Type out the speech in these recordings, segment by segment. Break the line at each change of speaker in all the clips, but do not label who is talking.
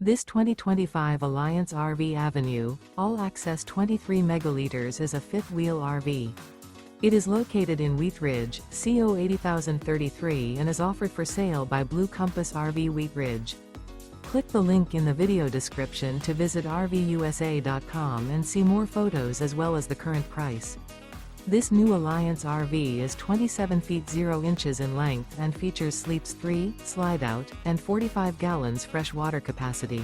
This 2025 Alliance RV Avenue, all-access 23 megaliters is a fifth-wheel RV. It is located in Wheat Ridge, CO 80033 and is offered for sale by Blue Compass RV Wheat Ridge. Click the link in the video description to visit RVUSA.com and see more photos as well as the current price. This new Alliance RV is 27 feet 0 inches in length and features sleeps 3, slide-out, and 45 gallons fresh water capacity.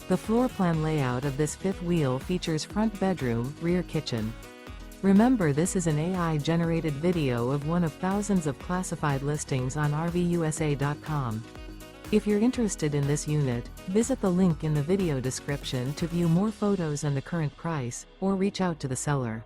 The floor plan layout of this fifth wheel features front bedroom, rear kitchen. Remember, this is an AI-generated video of one of thousands of classified listings on RVUSA.com. If you're interested in this unit, visit the link in the video description to view more photos and the current price, or reach out to the seller.